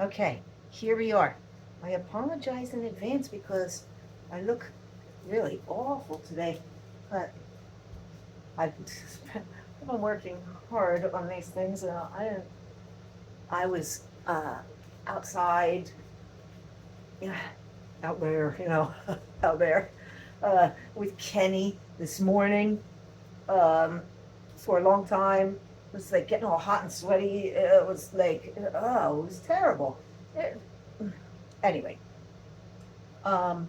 Okay, here we are. I apologize in advance because I look really awful today, but I've been working hard on these things. I was outside, yeah, out there, out there with Kenny this morning um, for a long time. It was like getting all hot and sweaty. It was like, oh, it was terrible. It, anyway, um,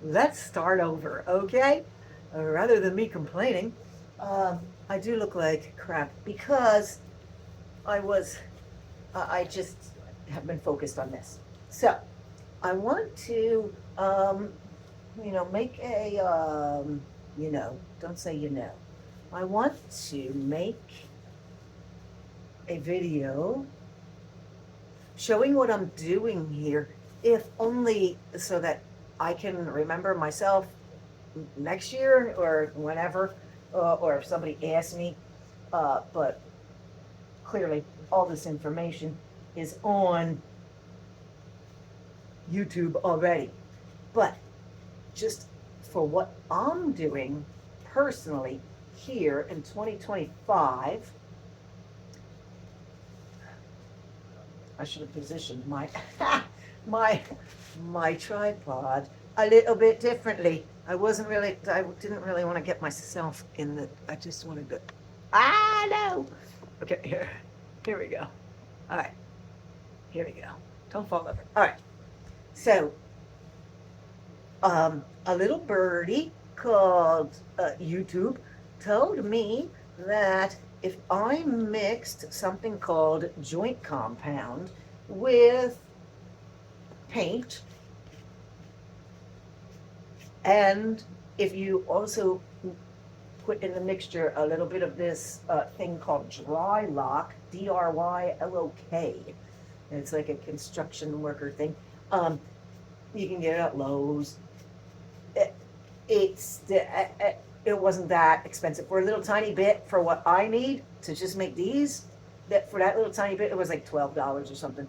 let's start over, okay? Rather than me complaining, I do look like crap because I was, I just have been focused on this. So, I want to, make don't say I want to make a video showing what I'm doing here, if only so that I can remember myself next year or whenever, or if somebody asks me. But clearly, all this information is on YouTube already. But just for what I'm doing personally here in 2025, I should have positioned my my tripod a little bit differently. I didn't really want to get myself in the, I just wanted to, no. Okay, here we go. All right, here we go. Don't fall over. All right, so a little birdie called YouTube told me that if I mixed something called joint compound with paint, and if you also put in the mixture a little bit of this thing called Drylok, Drylok, and it's like a construction worker thing. You can get it at Lowe's. It, it wasn't that expensive for a little tiny bit for what I need to just make these. That for that little tiny bit, it was like $12 or something.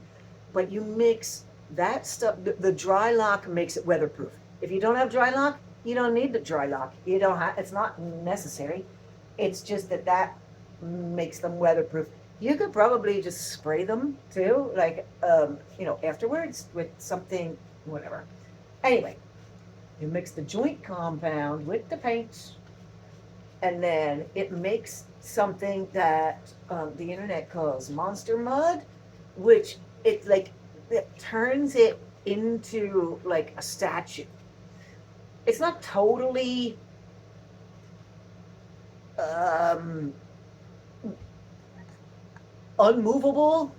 But you mix that stuff. The Drylok makes it weatherproof. If you don't have Drylok, you don't need the Drylok. You don't have. It's not necessary. It's just that makes them weatherproof. You could probably just spray them too, like afterwards with something, whatever. Anyway, you mix the joint compound with the paint, and then it makes something that the internet calls monster mud, which it turns it into like a statue. It's not totally um, unmovable,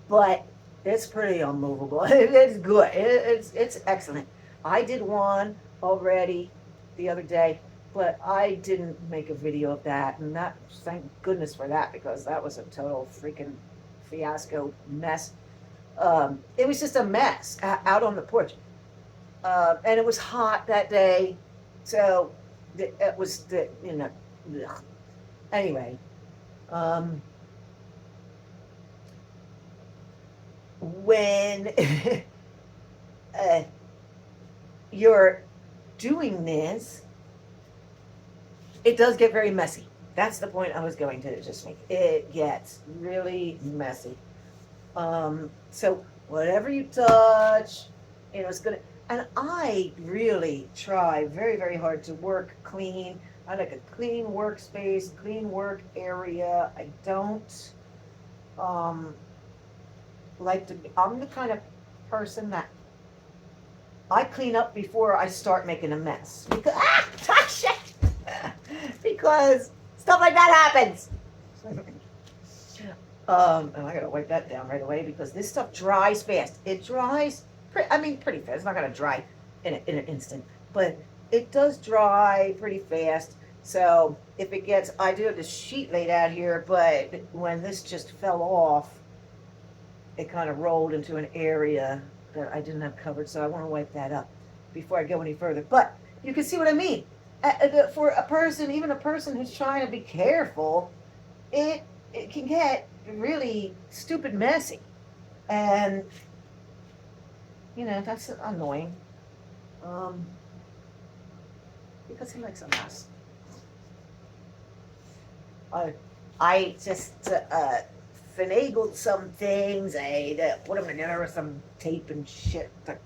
but it's pretty unmovable. It's good. It's excellent. I did one already the other day, but I didn't make a video of that, and that, thank goodness for that, because that was a total freaking fiasco mess. It was just a mess out on the porch, and it was hot that day, so it was ugh. Anyway. Um, when uh, you're doing this, it does get very messy. That's the point I was going to just make. It gets really messy. So whatever you touch, it's gonna. And I really try very, very hard to work clean. I like a clean workspace, clean work area. I don't like to be, I'm the kind of person that I clean up before I start making a mess. Because, shit! Because stuff like that happens. And I gotta wipe that down right away because this stuff dries fast. It dries, pretty fast. It's not gonna dry in an instant, but it does dry pretty fast. So if it gets, I do have the sheet laid out here, but when this just fell off, it kind of rolled into an area that I didn't have covered, so I want to wipe that up before I go any further. But you can see what I mean. For a person, even a person who's trying to be careful, it it can get really stupid messy. And, that's annoying. Um, because he likes a mess. I just finagled some things. I put them together with some tape and shit to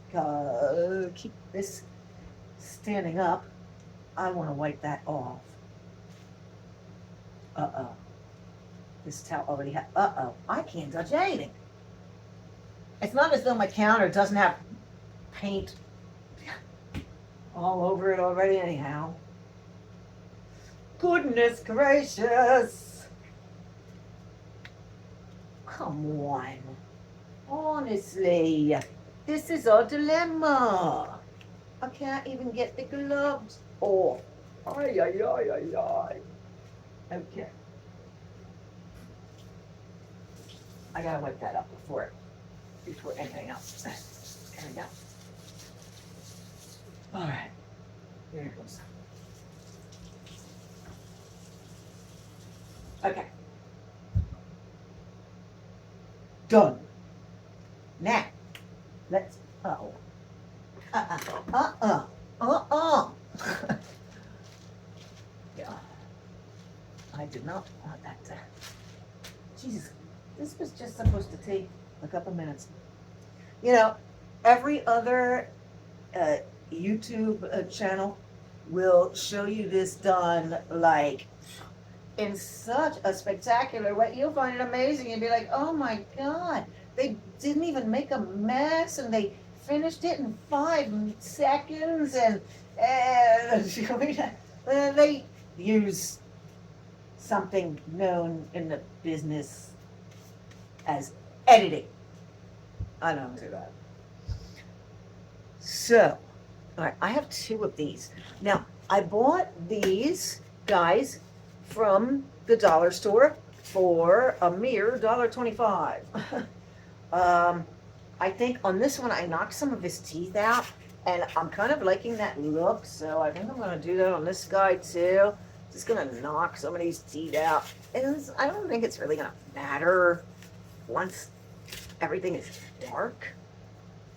keep this standing up. I want to wipe that off. Uh-oh. This towel already has, uh-oh, I can't touch anything. It's not as though my counter doesn't have paint all over it already anyhow. Goodness gracious. Come on. Honestly, this is a dilemma. I can't even get the gloves off. Ay, ay, ay, ay, ay. Okay. I gotta wipe that up before anything else. There we go. All right. Here it goes. Okay. Done. Now, let's, uh-oh. Yeah. I did not want that to, Jesus, this was just supposed to take a couple minutes. Every other YouTube channel will show you this done like in such a spectacular way. You'll find it amazing and be like, oh my God, they didn't even make a mess and they finished it in 5 seconds and they use something known in the business as editing. I don't do that. So, all right, I have 2 of these. Now, I bought these guys from the dollar store for a mere $1.25. I think on this one I knocked some of his teeth out, and I'm kind of liking that look, so I think I'm going to do that on this guy too. Just going to knock some of these teeth out. And I don't think it's really going to matter once everything is dark.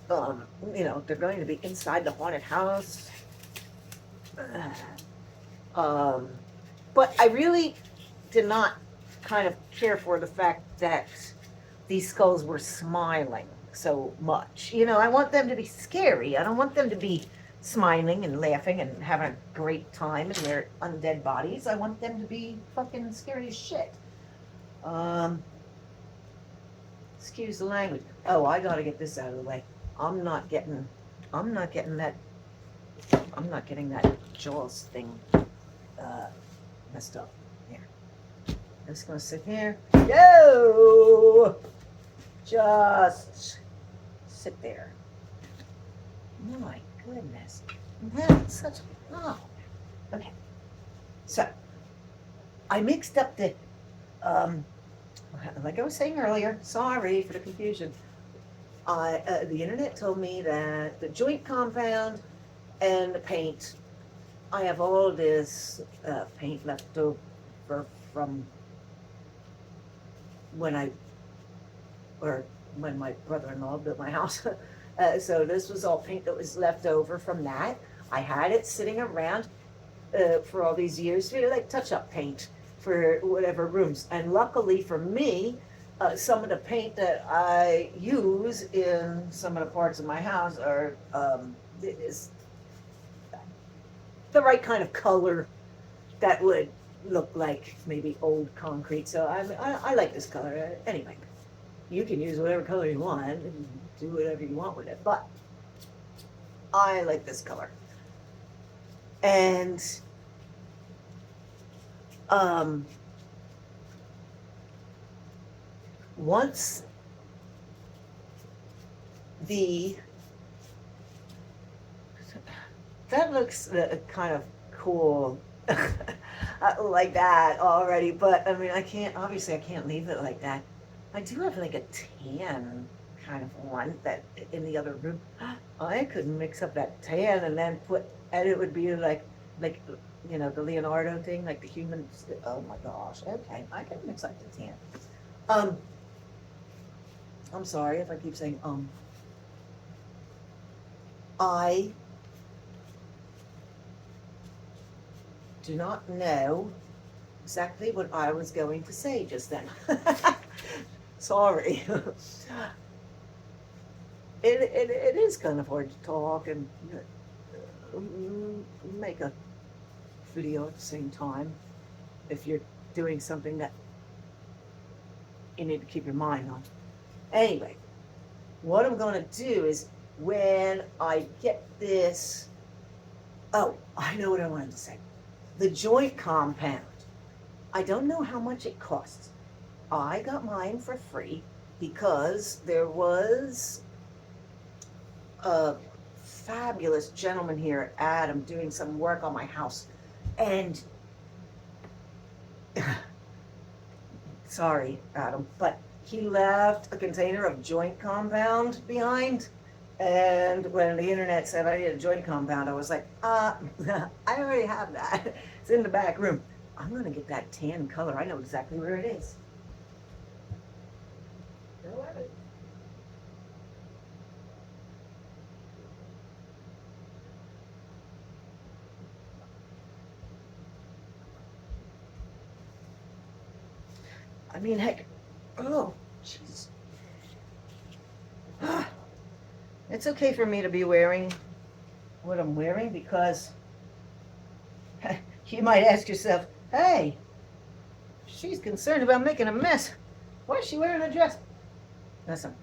They're going to be inside the haunted house. But I really did not kind of care for the fact that these skulls were smiling so much. I want them to be scary. I don't want them to be smiling and laughing and having a great time in their undead bodies. I want them to be fucking scary as shit. Excuse the language. Oh, I gotta get this out of the way. I'm not getting that Jaws thing messed up. Here. I'm just gonna sit here. Yo! Just sit there. My goodness. That's such okay. So I mixed up the like I was saying earlier, sorry for the confusion. The internet told me that the joint compound and the paint, I have all this paint left over from when my brother-in-law built my house. So this was all paint that was left over from that. I had it sitting around for all these years, like touch-up paint for whatever rooms. And luckily for me, some of the paint that I use in some of the parts of my house is the right kind of color that would look like maybe old concrete. So I like this color. Anyway, you can use whatever color you want and do whatever you want with it, but I like this color. And once that looks kind of cool like that already, but I mean, I can't leave it like that. I do have like a tan kind of one that in the other room. I could mix up that tan and then and it would be like you know, the Leonardo thing, like the human. Oh my gosh. Okay, I can mix like the tan. Um, I'm sorry if I keep saying I do not know exactly what I was going to say just then. Sorry. It is kind of hard to talk and make a video at the same time if you're doing something that you need to keep your mind on. Anyway, what I'm going to do is when I get this, oh, I know what I wanted to say. The joint compound. I don't know how much it costs. I got mine for free because there was a fabulous gentleman here, Adam, doing some work on my house. And sorry, Adam, but he left a container of joint compound behind. And when the internet said I need a joint compound, I was like, I already have that. It's in the back room. I'm going to get that tan color. I know exactly where it is. I mean, heck, oh, jeez. It's okay for me to be wearing what I'm wearing because you might ask yourself, hey, she's concerned about making a mess. Why is she wearing a dress? Listen,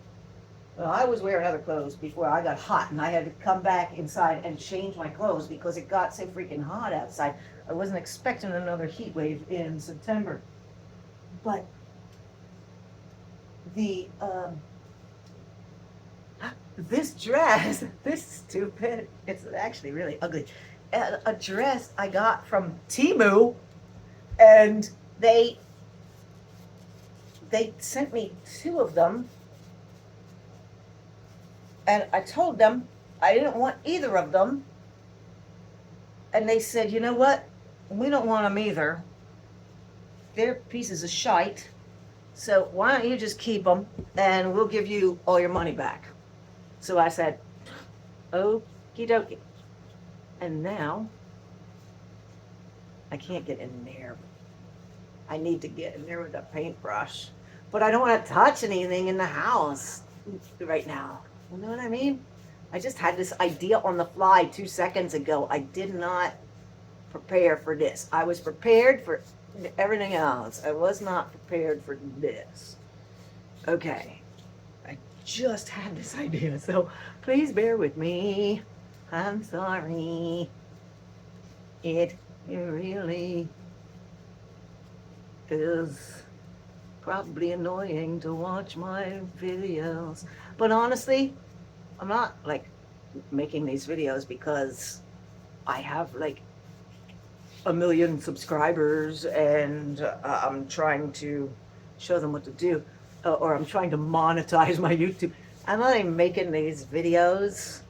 well, I was wearing other clothes before I got hot and I had to come back inside and change my clothes because it got so freaking hot outside. I wasn't expecting another heat wave in September. But the, this dress, this stupid, it's actually really ugly. A dress I got from Temu, and they sent me 2 of them, and I told them I didn't want either of them, and they said, you know what, we don't want them either. They're pieces of shite, so why don't you just keep them, and we'll give you all your money back. So I said, okie dokie. And now, I can't get in there. I need to get in there with a paintbrush. But I don't want to touch anything in the house right now. You know what I mean? I just had this idea on the fly 2 seconds ago. I did not prepare for this. I was prepared for everything else. I was not prepared for this. Okay. I just had this idea, so please bear with me. I'm sorry. It really is probably annoying to watch my videos. But honestly, I'm not like making these videos because I have like 1 million subscribers and I'm trying to show them what to do, or I'm trying to monetize my YouTube. I'm not even making these videos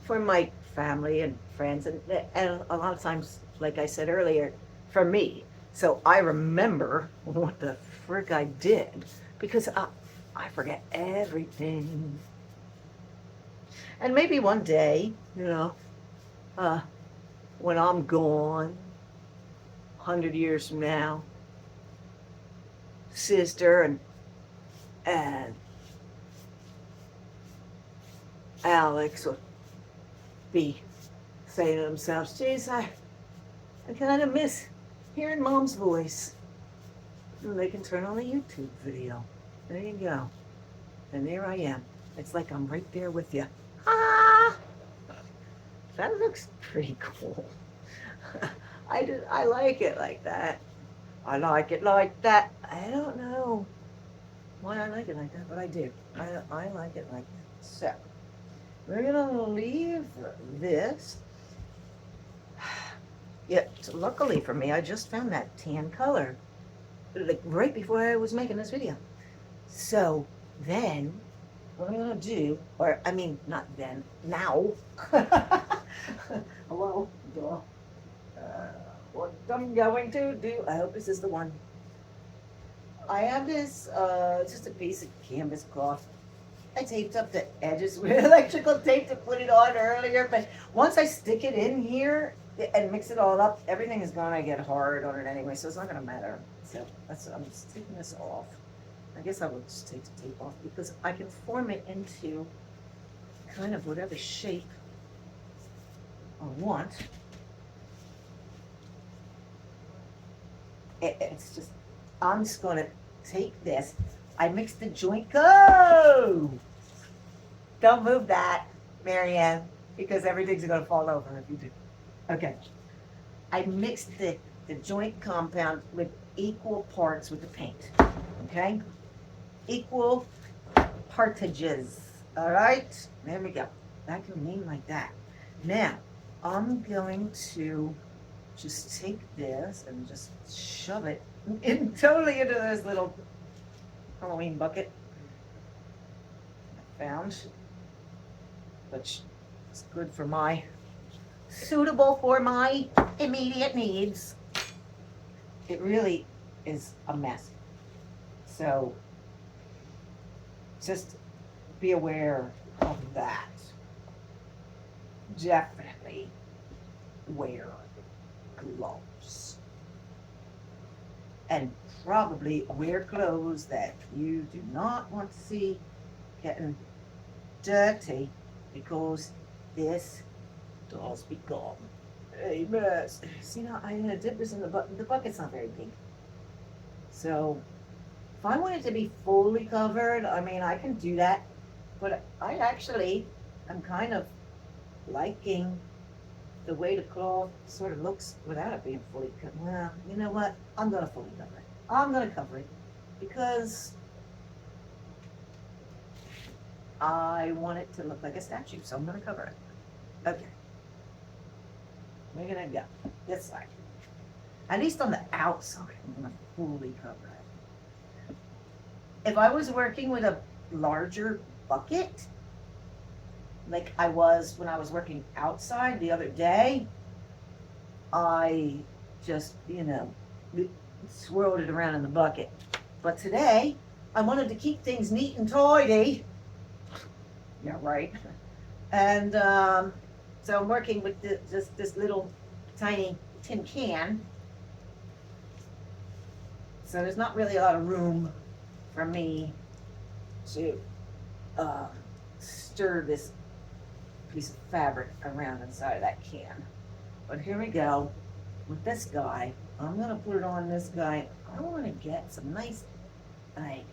for my family and friends, and a lot of times, like I said earlier, for me. So I remember what the frick I did because I forget everything. And maybe one day, you know, when I'm gone, 100 years from now, sister and Alex will be saying to themselves, geez, I kind of miss hearing Mom's voice. And they can turn on a YouTube video. There you go. And there I am. It's like I'm right there with you. Ah! That looks pretty cool. I like it like that. I like it like that. I don't know why I like it like that, but I do. I like it like that. So, we're gonna leave this. Yeah, luckily for me, I just found that tan color, like right before I was making this video. So then, what I'm gonna do, or I mean, not then, now. Hello, duh. what I'm going to do, I hope this is the one. I have this, just a piece of canvas cloth. I taped up the edges with electrical tape to put it on earlier, but once I stick it in here and mix it all up, everything is gonna get hard on it anyway, so it's not gonna matter. So I'm just taking this off. I guess I will just take the tape off because I can form it into kind of whatever shape I want. It's just, I'm just gonna take this. I mixed the joint. Go! Don't move that, Marianne, because everything's gonna fall over if you do. Okay. I mixed the joint compound with equal parts with the paint. Okay? Equal partages. All right? There we go. That can remain like that. Now, I'm going to just take this and just shove it in totally into this little Halloween bucket I found, which is good for my, suitable for my immediate needs. It really is a mess. So just be aware of that. Definitely wear gloves. And probably wear clothes that you do not want to see getting dirty because this does become a mess. See now, I'm gonna dip this in the bucket. The bucket's not very big. So if I want it to be fully covered, I mean, I can do that. But I actually am kind of liking the way the cloth sort of looks without it being fully covered. Well, you know what? I'm gonna fully cover it. I'm gonna cover it because I want it to look like a statue, so I'm gonna cover it. Okay. We're gonna go this side. At least on the outside, I'm gonna fully cover it. If I was working with a larger bucket, like I was when I was working outside the other day, I just, swirled it around in the bucket. But today, I wanted to keep things neat and tidy. Yeah, right. And so I'm working with just this little tiny tin can. So there's not really a lot of room for me to stir this piece of fabric around inside of that can. But here we go with this guy. I'm gonna put it on this guy. I want to get some nice, like,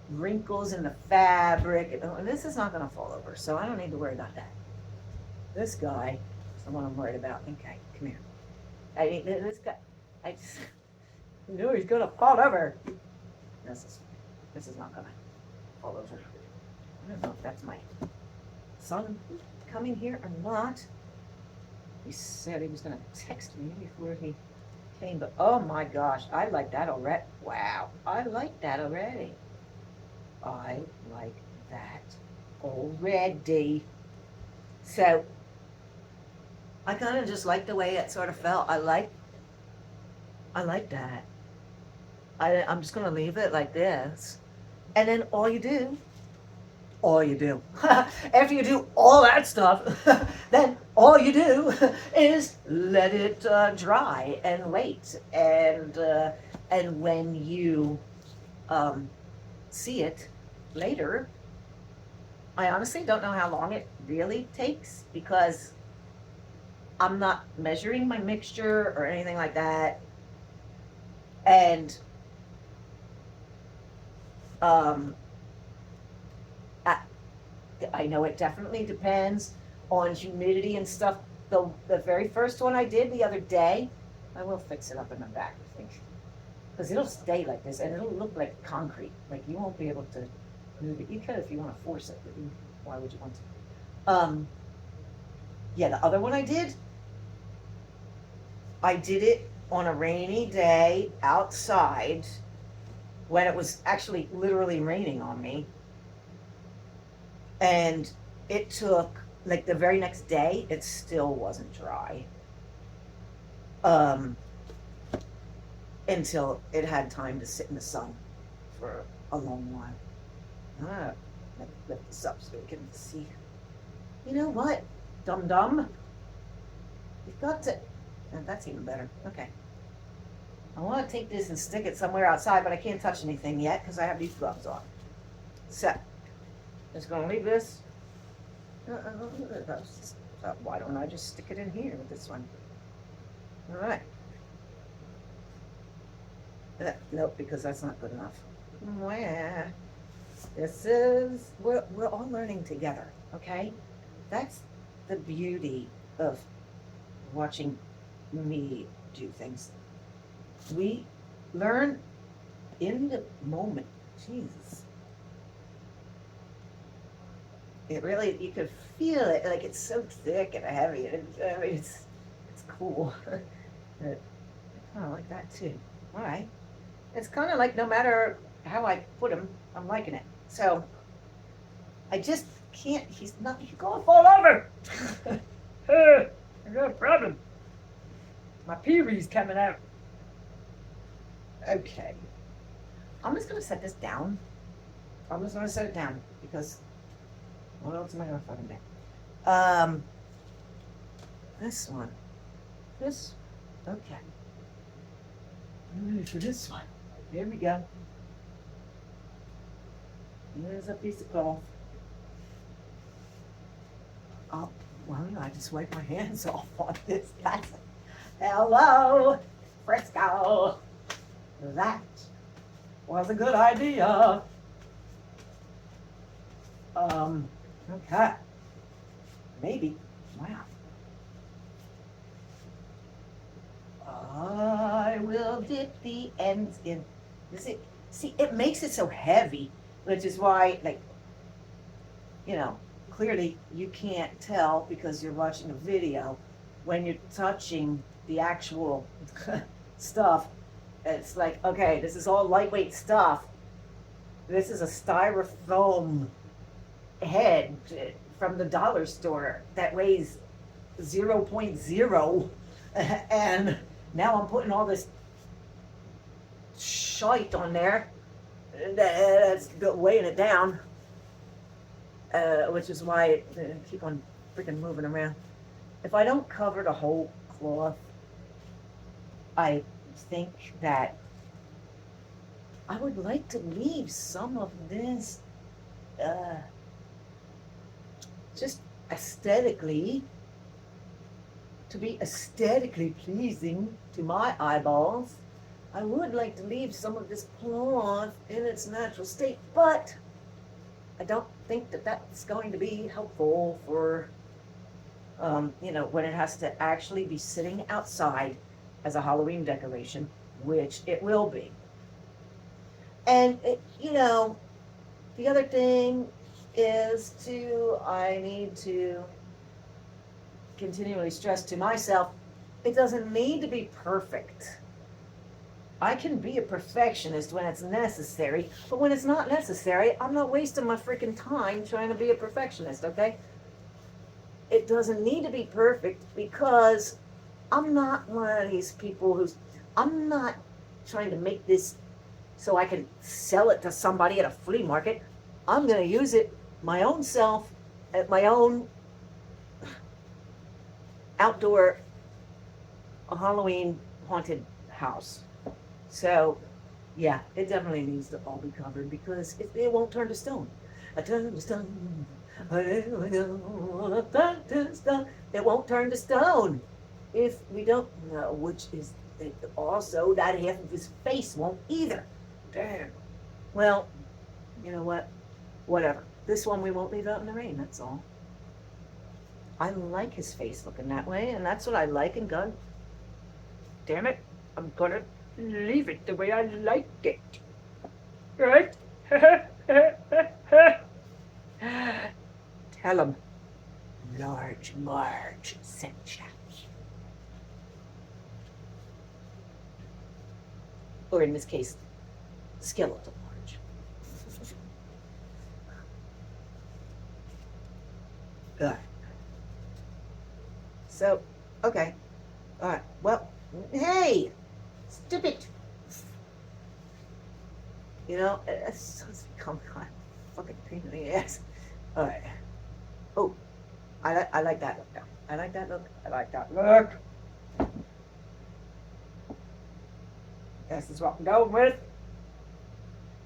wrinkles in the fabric. And this is not gonna fall over, so I don't need to worry about that. This guy is the one I'm worried about. Okay, come here. I mean, this guy, I just knew he's gonna fall over. This is not gonna fall over. I don't know if that's my son coming here or not. He said he was gonna text me before he came, but oh my gosh, I like that already. Wow, I like that already. I like that already. So I kind of just like the way it sort of felt. I like that. I'm just gonna leave it like this, and then all you do, after you do all that stuff, then all you do is let it dry and wait, and when you see it later, I honestly don't know how long it really takes because I'm not measuring my mixture or anything like that. And I know it definitely depends on humidity and stuff. The very first one I did the other day, I will fix it up in the back, I think. Because it'll stay like this and it'll look like concrete. Like you won't be able to move it. You could if you want to force it, but why would you want to? Yeah, the other one I did it on a rainy day outside when it was actually literally raining on me. And it took like the very next day, it still wasn't dry. Um, until it had time to sit in the sun for a long while. Ah, let me lift this up so we can see. You know what, dum dum? You've got to. That's even better. Okay. I want to take this and stick it somewhere outside, but I can't touch anything yet because I have these gloves on. So, just gonna leave this. Why don't I just stick it in here with this one? All right. Nope, because that's not good enough. Well, we're all learning together, okay? That's the beauty of watching me do things. We learn in the moment. Jesus. It really, you could feel it, like it's so thick and heavy. It's cool. I kind of like that too. All right. It's kind of like no matter how I put him, I'm liking it. So I just can't, he's going to fall over. I got a problem. My pee-wee's coming out. Okay. I'm just going to set this down. I'm just going to set it down because what else am I going to fucking do? This one. This, okay. I'm ready for this one. Here we go. There's a piece of cloth. Oh, well, I just wiped my hands off on this. Hello, Frisco. That was a good idea. Okay. Maybe. Wow. I will dip the ends in. See, it makes it so heavy, which is why, like, clearly you can't tell because you're watching a video when you're touching the actual stuff. It's like, okay, this is all lightweight stuff. This is a styrofoam head from the dollar store that weighs 0.0 and now I'm putting all this shite on there that's weighing it down, which is why I keep on freaking moving around. If I don't cover the whole cloth, I think that I would like to leave some of this just aesthetically, to be aesthetically pleasing to my eyeballs. I would like to leave some of this cloth in its natural state, but I don't think that that's going to be helpful for, when it has to actually be sitting outside as a Halloween decoration, which it will be. And, the other thing is I need to continually stress to myself, it doesn't need to be perfect. I can be a perfectionist when it's necessary, but when it's not necessary, I'm not wasting my freaking time trying to be a perfectionist, okay? It doesn't need to be perfect because I'm not one of these people I'm not trying to make this so I can sell it to somebody at a flea market. I'm going to use it my own self at my own outdoor Halloween haunted house. So, yeah, it definitely needs to all be covered because it won't turn to stone. I turn to stone. It won't turn to stone if we don't know, which is also that half of his face won't either. Damn. Well, you know what? Whatever. This one we won't leave out in the rain, that's all. I like his face looking that way, and that's what I like, and God damn it, I'm gonna leave it the way I like it. Right? Tell him Large Marge sent you. Or in this case, Skeletal Marge. Good. You know, it's become kind of fucking pain in the ass. All right. Oh, I like that look now. I like that look. I like that look. This is what I'm going with.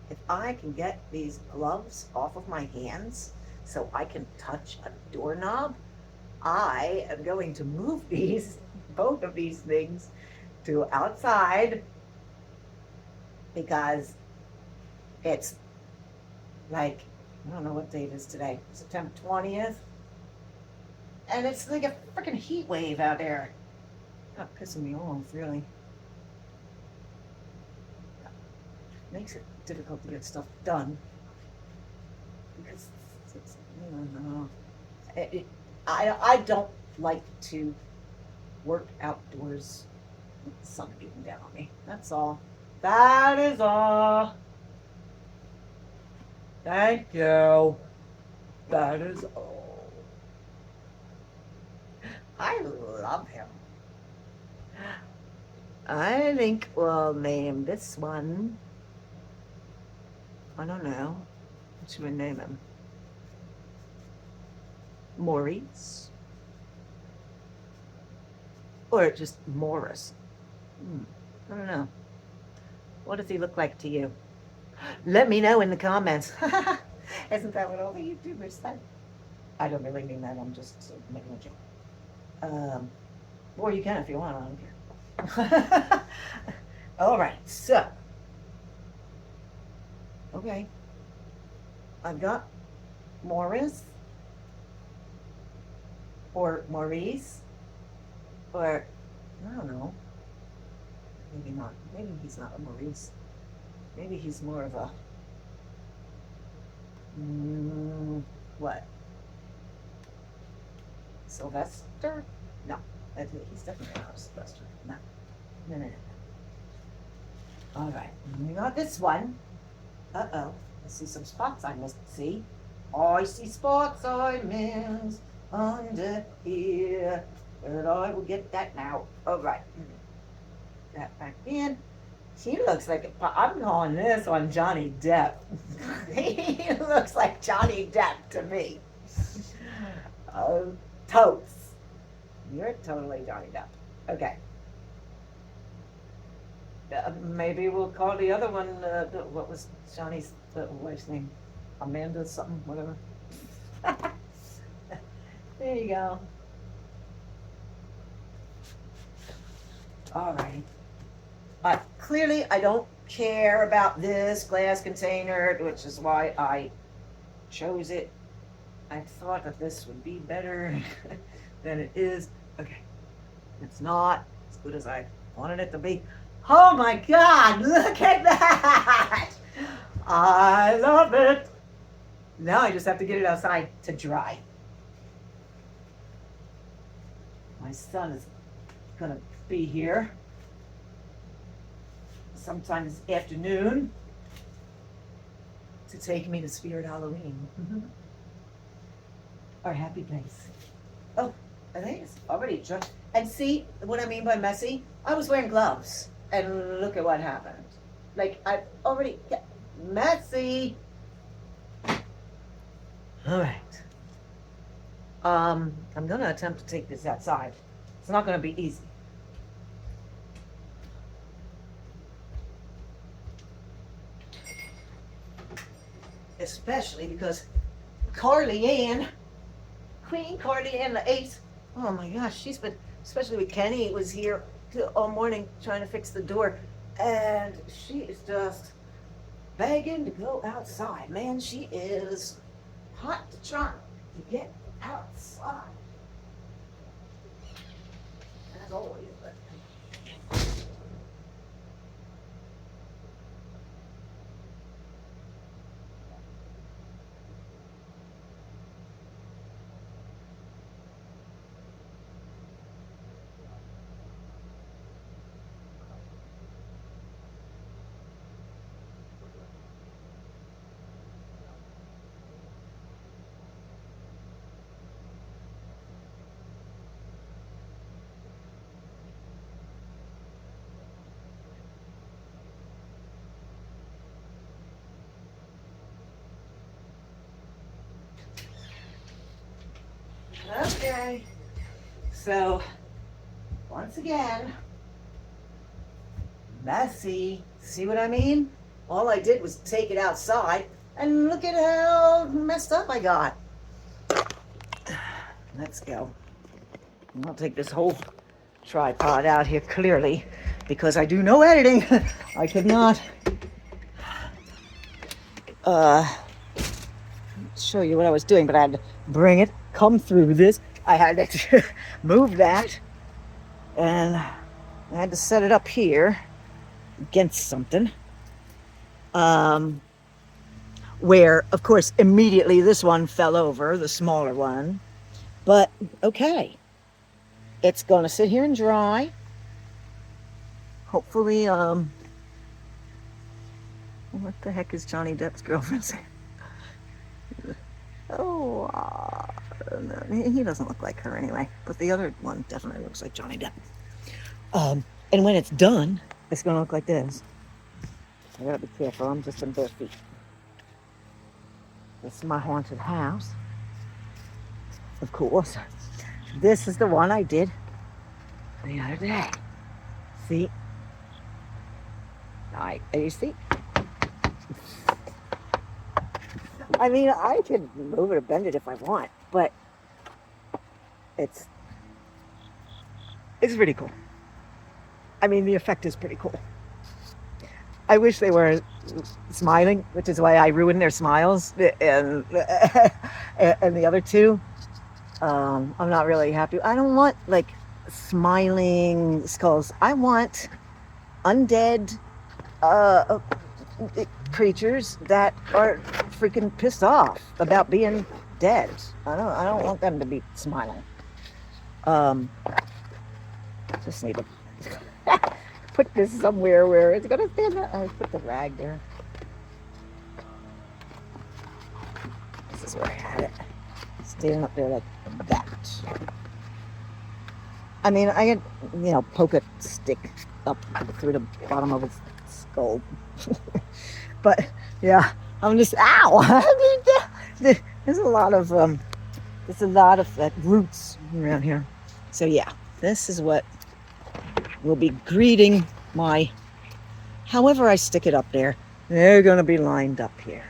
If I can get these gloves off of my hands so I can touch a doorknob, I am going to move these, both of these things, to outside because it's like, I don't know what date it is today, September 20th. And it's like a freaking heat wave out there. Not pissing me off, really. Makes it difficult to get stuff done because it's I don't like to work outdoors with the sun beating down on me. That's all. That is all. Thank you. That is all. I love him. I think we'll name this one. I don't know. What should we name him? Maurice? Or just Morris? I don't know. What does he look like to you? Let me know in the comments. Isn't that what all the YouTubers say? I don't really mean that. I'm just making a joke. Or you can if you want. I don't care. All right. So, okay. I've got Morris or Maurice or I don't know. Maybe not. Maybe he's not a Maurice. Maybe he's more of a what? Sylvester? No, he's definitely not a Sylvester. No. No. All right, we got this one. Uh-oh, I see some spots I must see. I see spots I miss under here, but I will get that now. All right, that back in. He looks like I'm calling this on Johnny Depp. He looks like Johnny Depp to me. Totes. You're totally Johnny Depp. Okay. Maybe we'll call the other one. What was Johnny's wife's name? Amanda something, whatever. There you go. All right. Clearly, I don't care about this glass container, which is why I chose it. I thought that this would be better than it is. Okay. It's not as good as I wanted it to be. Oh my God, look at that! I love it. Now I just have to get it outside to dry. My son is gonna be here sometime this afternoon to take me to Spirit Halloween. Our happy place. Oh, I think it's already dry. And see what I mean by messy? I was wearing gloves. And look at what happened. Like, I've already got messy. All right. I'm going to attempt to take this outside. It's not going to be easy. Especially because Carly Ann, Queen Carly Ann the 8th, oh my gosh, she's been, especially with Kenny, was here all morning trying to fix the door, and she is just begging to go outside. Man, she is hot to try to get outside. As always, but Okay. So, once again, messy. See what I mean? All I did was take it outside, and look at how messed up I got. Let's go. I'll take this whole tripod out here clearly, because I do no editing. I could not show you what I was doing, but I had to bring it, come through this. I had to move that, and I had to set it up here against something. Where, of course, immediately this one fell over, the smaller one. But, okay. It's going to sit here and dry. Hopefully, what the heck is Johnny Depp's girlfriend saying? Oh, no, he doesn't look like her anyway. But the other one definitely looks like Johnny Depp. And when it's done, it's going to look like this. I gotta be careful, I'm just in bare feet. This is my haunted house. Of course. This is the one I did the other day. See? You see? I mean, I could move it or bend it if I want, but it's pretty cool. I mean, the effect is pretty cool. I wish they were smiling, which is why I ruined their smiles, and the other two. I'm not really happy. I don't want like smiling skulls. I want undead creatures that are freaking pissed off about being dead. I don't want them to be smiling. Just need to put this somewhere where it's gonna stand up. I put the rag there. This is where I had it. Standing up there like that. I mean, I could, poke a stick up through the bottom of his skull. But yeah, I'm just ow. There's a lot of roots around here. So yeah, this is what will be greeting my. However I stick it up there, they're gonna be lined up here,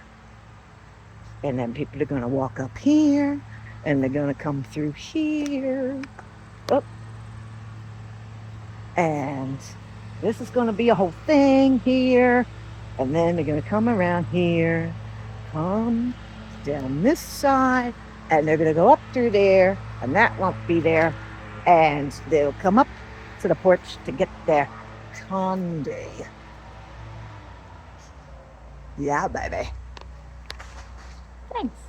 and then people are gonna walk up here, and they're gonna come through here. Oh. And this is gonna be a whole thing here. And then they're gonna come around here, come down this side, and they're gonna go up through there, and that won't be there. And they'll come up to the porch to get their candy. Yeah, baby. Thanks.